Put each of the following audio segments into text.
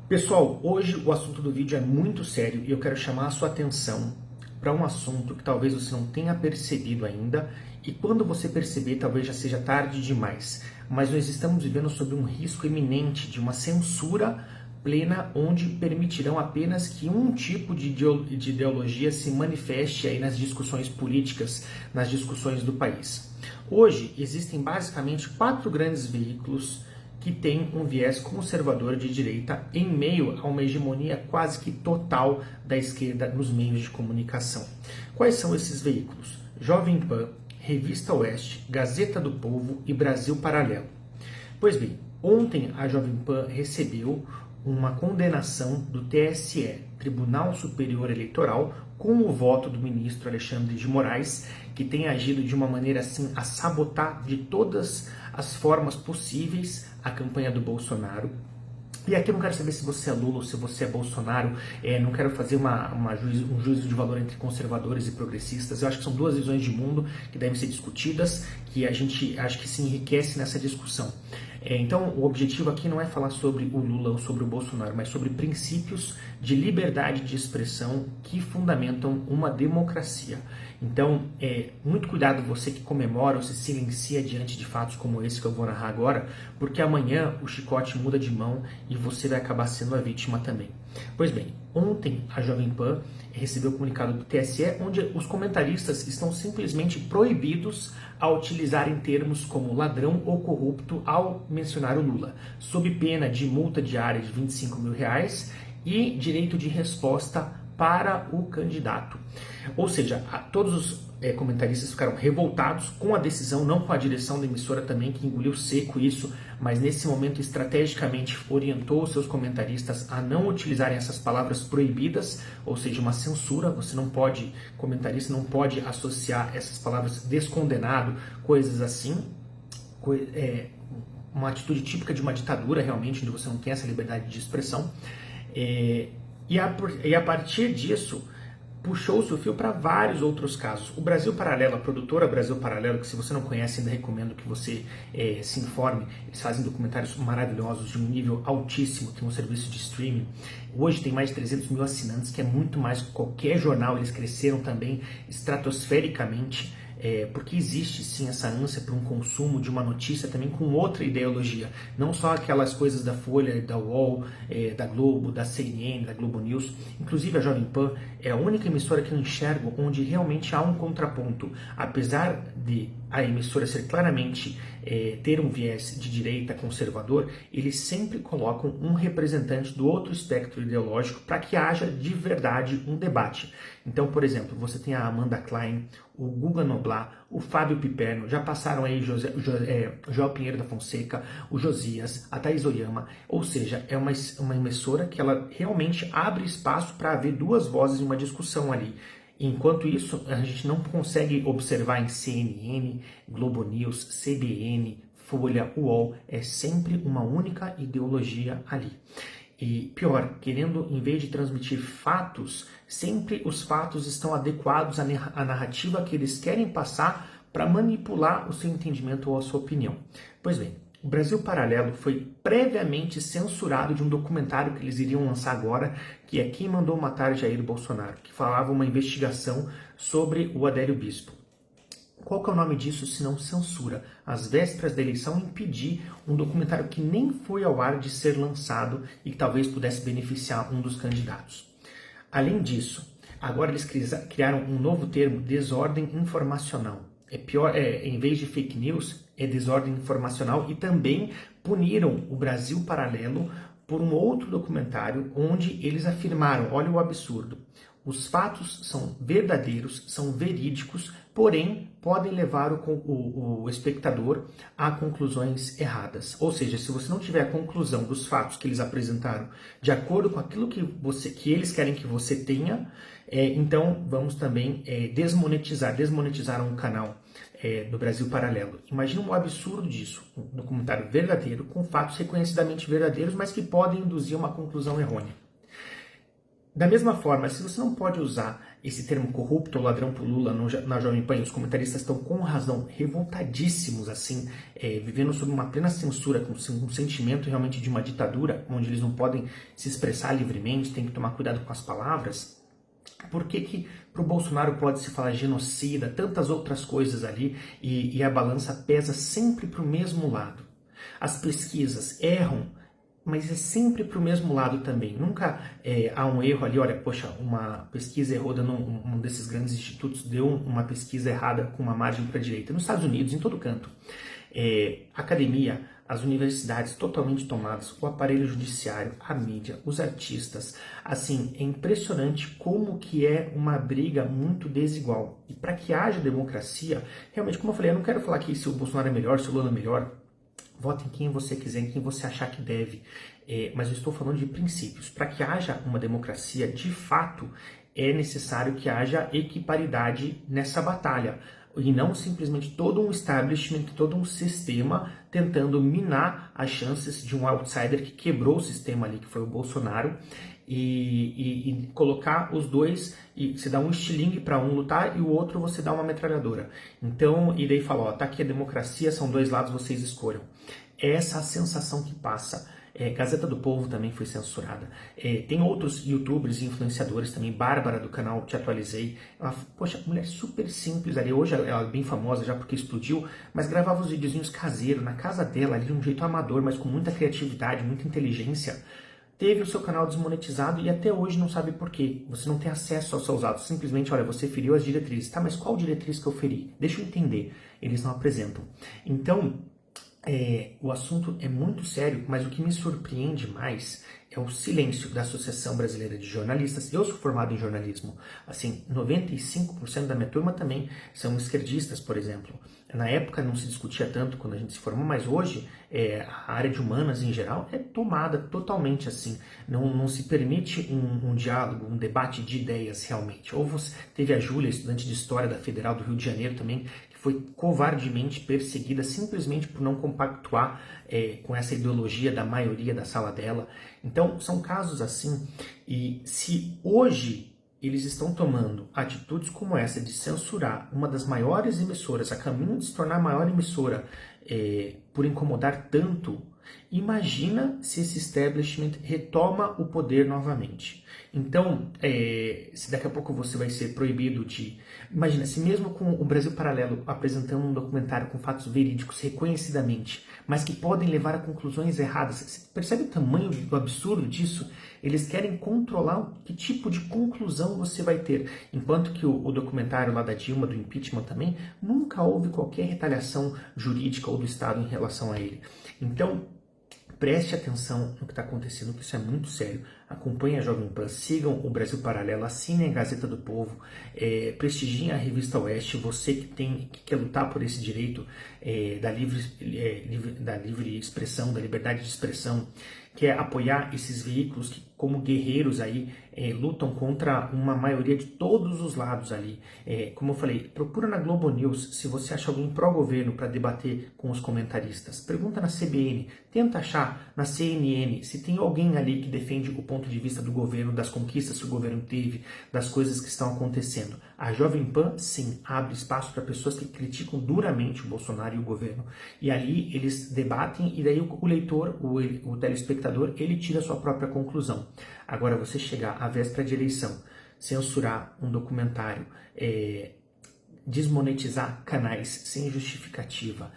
Pessoal, hoje o assunto do vídeo é muito sério e eu quero chamar a sua atenção para um assunto que talvez você não tenha percebido ainda e quando você perceber talvez já seja tarde demais. Mas nós estamos vivendo sob um risco iminente de uma censura plena onde permitirão apenas que um tipo de ideologia se manifeste aí nas discussões políticas, nas discussões do país. Hoje existem basicamente 4 grandes veículos que tem um viés conservador de direita em meio a uma hegemonia quase que total da esquerda nos meios de comunicação. Quais são esses veículos? Jovem Pan, Revista Oeste, Gazeta do Povo e Brasil Paralelo. Pois bem, ontem a Jovem Pan recebeu uma condenação do TSE, Tribunal Superior Eleitoral, com o voto do ministro Alexandre de Moraes, que tem agido de uma maneira assim a sabotar de todas as formas possíveis a campanha do Bolsonaro. E aqui eu não quero saber se você é Lula ou se você é Bolsonaro, não quero fazer um juízo de valor entre conservadores e progressistas. Eu acho que são duas visões de mundo que devem ser discutidas, que a gente acho que se enriquece nessa discussão. Então, o objetivo aqui não é falar sobre o Lula ou sobre o Bolsonaro, mas sobre princípios de liberdade de expressão que fundamentam uma democracia. Então, muito cuidado você que comemora ou se silencia diante de fatos como esse que eu vou narrar agora, porque amanhã o chicote muda de mão e você vai acabar sendo a vítima também. Pois bem, ontem a Jovem Pan recebeu o comunicado do TSE, onde os comentaristas estão simplesmente proibidos a utilizarem termos como ladrão ou corrupto ao mencionar o Lula, sob pena de multa diária de R$25 mil e direito de resposta para o candidato. Ou seja, todos os comentaristas ficaram revoltados com a decisão, não com a direção da emissora também, que engoliu seco isso, mas nesse momento estrategicamente orientou os seus comentaristas a não utilizarem essas palavras proibidas, ou seja, uma censura. Você não pode, comentarista não pode associar essas palavras descondenado, coisas assim, uma atitude típica de uma ditadura realmente, onde você não tem essa liberdade de expressão. E a partir disso, puxou-se o fio para vários outros casos. O Brasil Paralelo, a produtora Brasil Paralelo, que se você não conhece, ainda recomendo que você se informe. Eles fazem documentários maravilhosos, de um nível altíssimo, tem um serviço de streaming. Hoje tem mais de 300 mil assinantes, que é muito mais que qualquer jornal. Eles cresceram também estratosfericamente, porque existe sim essa ânsia por um consumo de uma notícia também com outra ideologia, não só aquelas coisas da Folha, da UOL, da Globo, da CNN, da Globo News. Inclusive a Jovem Pan é a única emissora que eu enxergo onde realmente há um contraponto, apesar de a emissora ser claramente ter um viés de direita conservador, eles sempre colocam um representante do outro espectro ideológico para que haja de verdade um debate. Então, por exemplo, você tem a Amanda Klein, o Guga Noblat, o Fábio Piperno, já passaram aí João Pinheiro da Fonseca, o Josias, a Thaís Oyama, ou seja, é uma emissora que ela realmente abre espaço para haver duas vozes em uma discussão ali. Enquanto isso, a gente não consegue observar em CNN, Globo News, CBN, Folha, UOL, é sempre uma única ideologia ali. E pior, querendo, em vez de transmitir fatos, sempre os fatos estão adequados à narrativa que eles querem passar para manipular o seu entendimento ou a sua opinião. Pois bem, o Brasil Paralelo foi previamente censurado de um documentário que eles iriam lançar agora, que é Quem Mandou Matar Jair Bolsonaro, que falava uma investigação sobre o Adélio Bispo. Qual que é o nome disso se não censura? Às vésperas da eleição, impedir um documentário que nem foi ao ar de ser lançado e que talvez pudesse beneficiar um dos candidatos. Além disso, agora eles criaram um novo termo, desordem informacional. Em vez de fake news, é desordem informacional, e também puniram o Brasil Paralelo por um outro documentário onde eles afirmaram, olha o absurdo, os fatos são verdadeiros, são verídicos, porém podem levar o espectador a conclusões erradas. Ou seja, se você não tiver a conclusão dos fatos que eles apresentaram de acordo com aquilo que eles querem que você tenha, então vamos também desmonetizar um canal do Brasil Paralelo. Imagina um absurdo disso, um documentário verdadeiro, com fatos reconhecidamente verdadeiros, mas que podem induzir uma conclusão errônea. Da mesma forma, se você não pode usar esse termo corrupto ou ladrão pro Lula na Jovem Pan, os comentaristas estão com razão revoltadíssimos, assim, vivendo sob uma plena censura, com um sentimento realmente de uma ditadura, onde eles não podem se expressar livremente, tem que tomar cuidado com as palavras. Por que para o Bolsonaro pode se falar genocida, tantas outras coisas ali, e a balança pesa sempre para o mesmo lado? As pesquisas erram, mas é sempre para o mesmo lado também. Nunca há um erro ali, olha, poxa, uma pesquisa errou, dando um desses grandes institutos deu uma pesquisa errada com uma margem para a direita. Nos Estados Unidos, em todo canto, academia, as universidades totalmente tomadas, o aparelho judiciário, a mídia, os artistas, assim, é impressionante como que é uma briga muito desigual. E para que haja democracia, realmente, como eu falei, eu não quero falar aqui se o Bolsonaro é melhor, se o Lula é melhor. Vote em quem você quiser, em quem você achar que deve, mas eu estou falando de princípios. Para que haja uma democracia, de fato, é necessário que haja equiparidade nessa batalha, e não simplesmente todo um establishment, todo um sistema tentando minar as chances de um outsider que quebrou o sistema ali, que foi o Bolsonaro, e colocar os dois, e você dá um estilingue para um lutar e o outro você dá uma metralhadora. Então, e daí fala, ó, tá aqui a democracia, são dois lados, vocês escolham. É essa a sensação que passa. Gazeta do Povo também foi censurada. Tem outros youtubers e influenciadores também. Bárbara do canal Te Atualizei. Ela, poxa, mulher super simples ali. Hoje ela é bem famosa já porque explodiu, mas gravava os videozinhos caseiros na casa dela, ali de um jeito amador, mas com muita criatividade, muita inteligência. Teve o seu canal desmonetizado e até hoje não sabe por quê. Você não tem acesso aos seus atos. Simplesmente, olha, você feriu as diretrizes. Tá, mas qual diretriz que eu feri? Deixa eu entender. Eles não apresentam. Então, o assunto é muito sério, mas o que me surpreende mais é o silêncio da Associação Brasileira de Jornalistas. Eu sou formado em jornalismo. Assim, 95% da minha turma também são esquerdistas, por exemplo. Na época não se discutia tanto quando a gente se formou, mas hoje a área de humanas em geral é tomada totalmente assim. Não se permite um diálogo, um debate de ideias realmente. Ou você teve a Júlia, estudante de História da Federal do Rio de Janeiro também, que foi covardemente perseguida simplesmente por não compactuar com essa ideologia da maioria da sala dela. Então, são casos assim, e se hoje eles estão tomando atitudes como essa de censurar uma das maiores emissoras, a caminho de se tornar a maior emissora, por incomodar tanto, imagina se esse establishment retoma o poder novamente. Então, se daqui a pouco você vai ser proibido de... Imagina, se mesmo com o Brasil Paralelo apresentando um documentário com fatos verídicos reconhecidamente, mas que podem levar a conclusões erradas, você percebe o tamanho do absurdo disso? Eles querem controlar que tipo de conclusão você vai ter. Enquanto que o documentário lá da Dilma, do impeachment também, nunca houve qualquer retaliação jurídica ou do Estado em relação a ele. Então, preste atenção no que está acontecendo, que isso é muito sério. Acompanhe a Jovem Pan, sigam o Brasil Paralelo, assinem a Gazeta do Povo, prestigiem a Revista Oeste. Você que quer lutar por esse direito da livre expressão, da liberdade de expressão, quer apoiar esses veículos que, como guerreiros aí, lutam contra uma maioria de todos os lados ali. Como eu falei, procura na Globo News se você acha alguém pró-governo para debater com os comentaristas. Pergunta na CBN, tenta achar na CNN se tem alguém ali que defende o ponto de vista do governo, das conquistas que o governo teve, das coisas que estão acontecendo. A Jovem Pan, sim, abre espaço para pessoas que criticam duramente o Bolsonaro e o governo. E ali eles debatem e daí o leitor, o telespectador, ele tira a sua própria conclusão. Agora, você chegar à véspera de eleição, censurar um documentário, desmonetizar canais sem justificativa,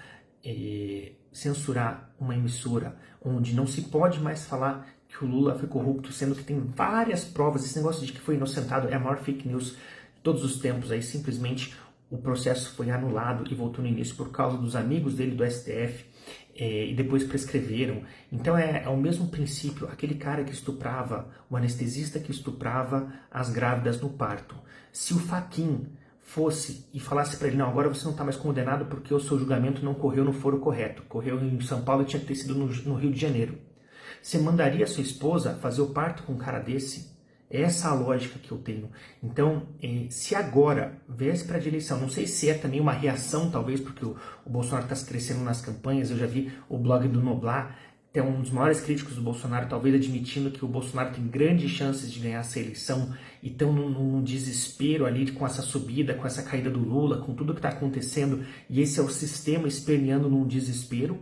censurar uma emissora onde não se pode mais falar que o Lula foi corrupto, sendo que tem várias provas. Esse negócio de que foi inocentado é a maior fake news de todos os tempos. Aí simplesmente o processo foi anulado e voltou no início por causa dos amigos dele do STF, e depois prescreveram. Então é o mesmo princípio, aquele cara que estuprava, o anestesista que estuprava as grávidas no parto. Se o Fachin fosse e falasse para ele, não, agora você não está mais condenado porque o seu julgamento não correu no foro correto, correu em São Paulo e tinha que ter sido no Rio de Janeiro. Você mandaria a sua esposa fazer o parto com um cara desse? É essa a lógica que eu tenho. Então, se agora, véspera de eleição, não sei se é também uma reação, talvez, porque o Bolsonaro está se crescendo nas campanhas, eu já vi o blog do Noblar, é um dos maiores críticos do Bolsonaro, talvez admitindo que o Bolsonaro tem grandes chances de ganhar essa eleição e estão num desespero ali com essa subida, com essa caída do Lula, com tudo que está acontecendo, e esse é o sistema esperneando num desespero,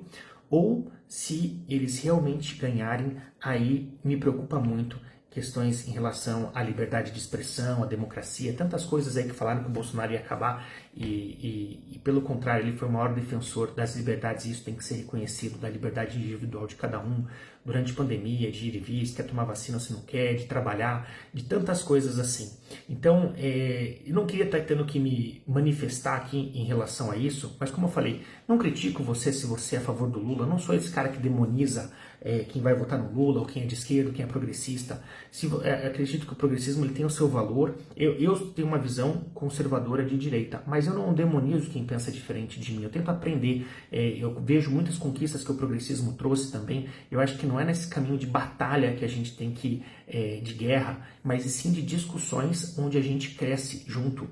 ou se eles realmente ganharem, aí me preocupa muito questões em relação à liberdade de expressão, à democracia, tantas coisas aí que falaram que o Bolsonaro ia acabar e pelo contrário, ele foi o maior defensor das liberdades e isso tem que ser reconhecido, da liberdade individual de cada um, durante a pandemia, de ir e vir, se quer tomar vacina ou se não quer, de trabalhar, de tantas coisas assim. Então, eu não queria estar tendo que me manifestar aqui em relação a isso, mas como eu falei, não critico você se você é a favor do Lula, não sou esse cara que demoniza quem vai votar no Lula, ou quem é de esquerda, ou quem é progressista. Acredito que o progressismo ele tem o seu valor. Eu tenho uma visão conservadora de direita, mas eu não demonizo quem pensa diferente de mim. Eu tento aprender. Eu vejo muitas conquistas que o progressismo trouxe também. Eu acho que não é nesse caminho de batalha que a gente tem que de guerra, mas sim de discussões onde a gente cresce junto,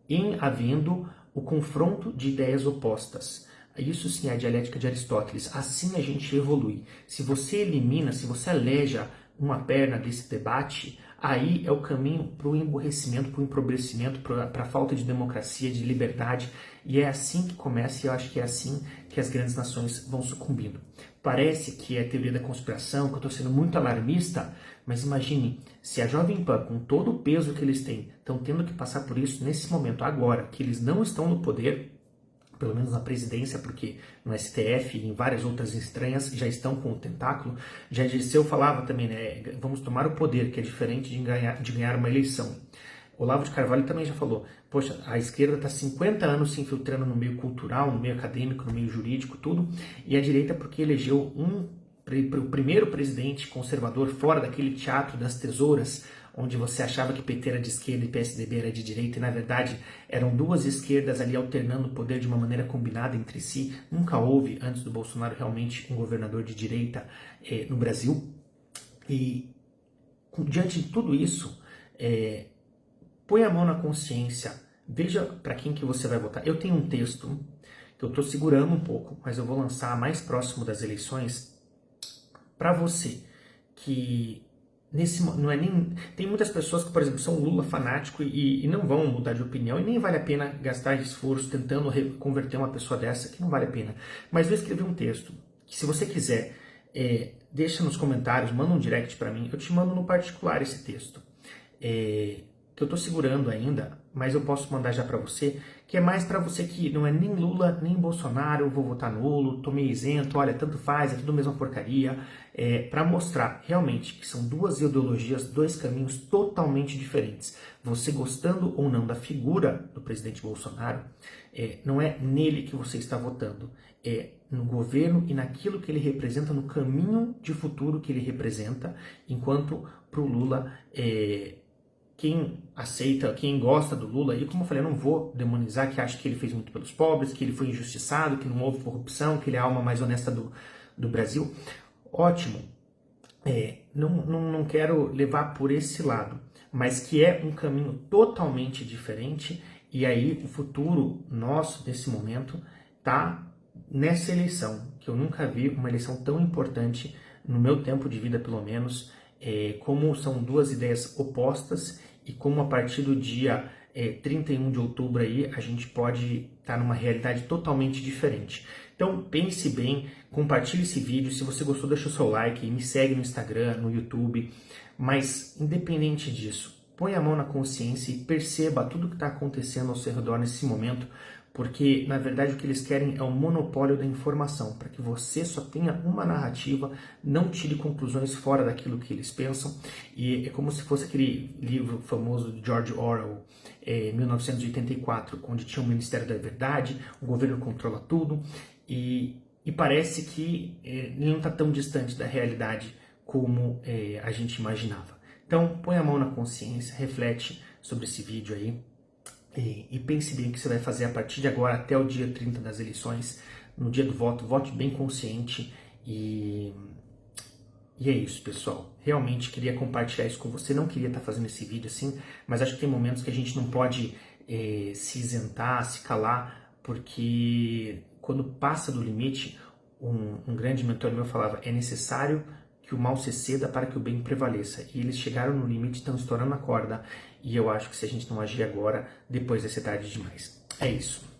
em havendo o confronto de ideias opostas. Isso sim é a dialética de Aristóteles. Assim a gente evolui. Se você elimina, se você aleja uma perna desse debate, aí é o caminho para o emburrecimento, para o empobrecimento, para a falta de democracia, de liberdade. E é assim que começa e eu acho que é assim que as grandes nações vão sucumbindo. Parece que é teoria da conspiração, que eu estou sendo muito alarmista, mas imagine, se a Jovem Pan, com todo o peso que eles têm, estão tendo que passar por isso nesse momento, agora, que eles não estão no poder, pelo menos na presidência, porque no STF e em várias outras estranhas já estão com o tentáculo. Já Dirceu falava também, né, vamos tomar o poder, que é diferente de ganhar uma eleição. Olavo de Carvalho também já falou, poxa, a esquerda está 50 anos se infiltrando no meio cultural, no meio acadêmico, no meio jurídico, tudo, e a direita porque elegeu o primeiro presidente conservador fora daquele teatro das tesouras, onde você achava que PT era de esquerda e PSDB era de direita, e na verdade eram duas esquerdas ali alternando o poder de uma maneira combinada entre si. Nunca houve, antes do Bolsonaro, realmente um governador de direita no Brasil. E diante de tudo isso, põe a mão na consciência, veja para quem que você vai votar. Eu tenho um texto que eu estou segurando um pouco, mas eu vou lançar mais próximo das eleições para você que não é nem tem muitas pessoas que, por exemplo, são Lula fanático e não vão mudar de opinião e nem vale a pena gastar esforço tentando converter uma pessoa dessa, que não vale a pena. Mas eu escrevi um texto que, se você quiser, deixa nos comentários, manda um direct para mim, eu te mando no particular esse texto, que eu tô segurando ainda, mas eu posso mandar já para você, que é mais para você que não é nem Lula, nem Bolsonaro, eu vou votar nulo, tô meio isento, olha, tanto faz, é tudo a mesma porcaria, para mostrar realmente que são duas ideologias, dois caminhos totalmente diferentes. Você gostando ou não da figura do presidente Bolsonaro, não é nele que você está votando, é no governo e naquilo que ele representa, no caminho de futuro que ele representa, enquanto pro Lula quem aceita, quem gosta do Lula, e como eu falei, eu não vou demonizar, que acha que ele fez muito pelos pobres, que ele foi injustiçado, que não houve corrupção, que ele é a alma mais honesta do Brasil. Ótimo, não quero levar por esse lado, mas que é um caminho totalmente diferente, e aí o futuro nosso, nesse momento, tá nessa eleição, que eu nunca vi uma eleição tão importante, no meu tempo de vida pelo menos, como são duas ideias opostas e como a partir do dia 31 de outubro aí a gente pode estar numa realidade totalmente diferente. Então pense bem, compartilhe esse vídeo, se você gostou deixa o seu like, me segue no Instagram, no YouTube, mas independente disso, põe a mão na consciência e perceba tudo que está acontecendo ao seu redor nesse momento, porque na verdade o que eles querem é o monopólio da informação, para que você só tenha uma narrativa, não tire conclusões fora daquilo que eles pensam, e é como se fosse aquele livro famoso de George Orwell, 1984, onde tinha o Ministério da Verdade, o governo controla tudo, e parece que ele não está tão distante da realidade como a gente imaginava. Então põe a mão na consciência, reflete sobre esse vídeo aí, e pense bem o que você vai fazer a partir de agora até o dia 30 das eleições, no dia do voto, vote bem consciente e é isso, pessoal. Realmente queria compartilhar isso com você, não queria estar fazendo esse vídeo assim, mas acho que tem momentos que a gente não pode se isentar, se calar, porque quando passa do limite, um grande mentor meu falava, é necessário que o mal se ceda para que o bem prevaleça. E eles chegaram no limite, estão estourando a corda. E eu acho que se a gente não agir agora, depois vai ser tarde demais. É isso.